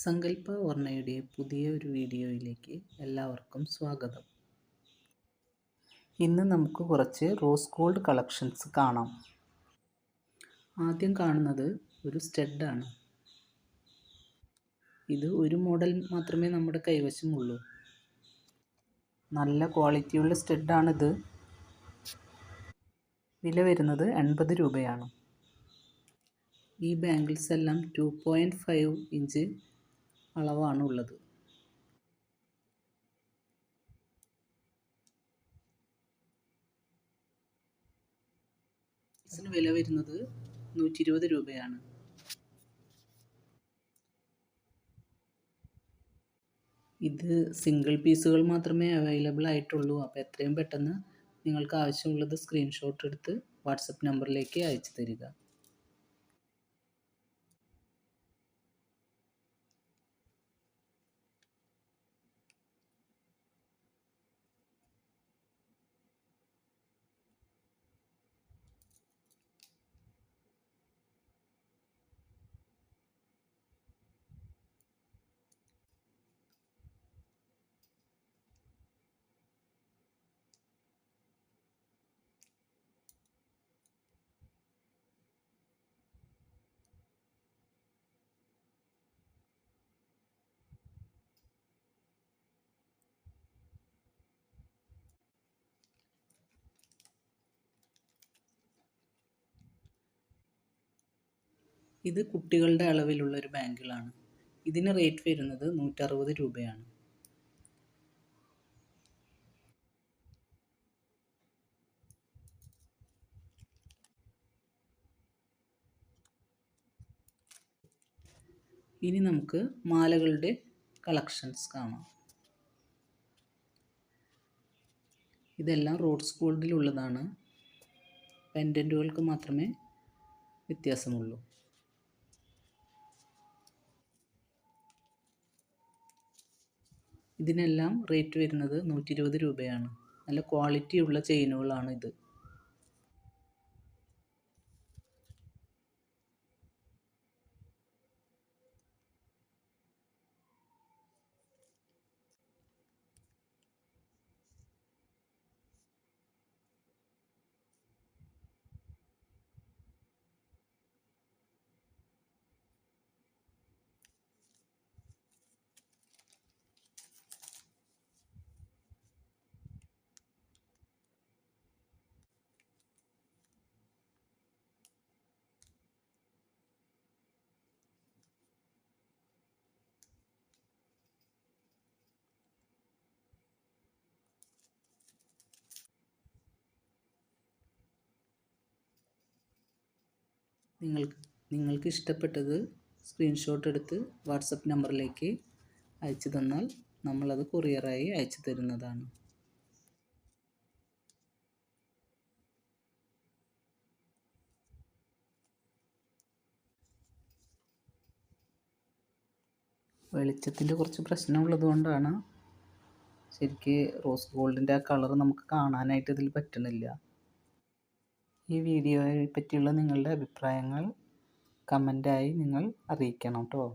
സങ്കല്പ ഓർമ്മയുടെ പുതിയ ഒരു വീഡിയോയിലേക്ക് എല്ലാവർക്കും സ്വാഗതം. ഇന്ന് നമുക്ക് കുറച്ച് റോസ് ഗോൾഡ് കളക്ഷൻസ് കാണാം. ആദ്യം കാണുന്നത് ഒരു സ്റ്റഡാണ്. ഇത് ഒരു മോഡൽ മാത്രമേ നമ്മുടെ കൈവശമുള്ളൂ. നല്ല ക്വാളിറ്റിയുള്ള സ്റ്റഡാണിത്. വില വരുന്നത് 80 രൂപയാണ്. ഈ ബാംഗിൾസ് എല്ലാം 2.5 ഇഞ്ച് അളവാണ് ഉള്ളത്. ഇതിന് വില വരുന്നത് 120 രൂപയാണ്. ഇത് സിംഗിൾ പീസുകൾ മാത്രമേ അവൈലബിൾ ആയിട്ടുള്ളൂ. അപ്പോൾ എത്രയും പെട്ടെന്ന് നിങ്ങൾക്ക് ആവശ്യമുള്ളത് സ്ക്രീൻഷോട്ട് എടുത്ത് വാട്സപ്പ് നമ്പറിലേക്ക് അയച്ചു തരിക. ഇത് കുട്ടികളുടെ അളവിലുള്ള ഒരു ബാങ്കിളാണ്. ഇതിന് റേറ്റ് വരുന്നത് 160 രൂപയാണ്. ഇനി നമുക്ക് മാലകളുടെ കളക്ഷൻസ് കാണാം. ഇതെല്ലാം റോസ് ഗോൾഡിലുള്ളതാണ്. പെൻഡൻറ്റുകൾക്ക് മാത്രമേ വ്യത്യാസമുള്ളൂ. ഇതിനെല്ലാം റേറ്റ് വരുന്നത് 120 രൂപയാണ്. നല്ല ക്വാളിറ്റിയുള്ള ചെയിനുകളാണ് ഇത്. നിങ്ങൾക്ക് ഇഷ്ടപ്പെട്ടത് സ്ക്രീൻഷോട്ട് എടുത്ത് വാട്സപ്പ് നമ്പറിലേക്ക് അയച്ചു തന്നാൽ നമ്മളത് കൊറിയറായി അയച്ചു തരുന്നതാണ്. വെളിച്ചത്തിൻ്റെ കുറച്ച് പ്രശ്നമുള്ളത് കൊണ്ടാണ് ശരിക്ക് റോസ് ഗോൾഡിൻ്റെ ആ കളർ നമുക്ക് കാണാനായിട്ട് ഇതിൽ പറ്റുന്നില്ല. ഈ വീഡിയോയെ പറ്റിയുള്ള നിങ്ങളുടെ അഭിപ്രായങ്ങൾ കമൻ്റായി നിങ്ങൾ അറിയിക്കണം കേട്ടോ.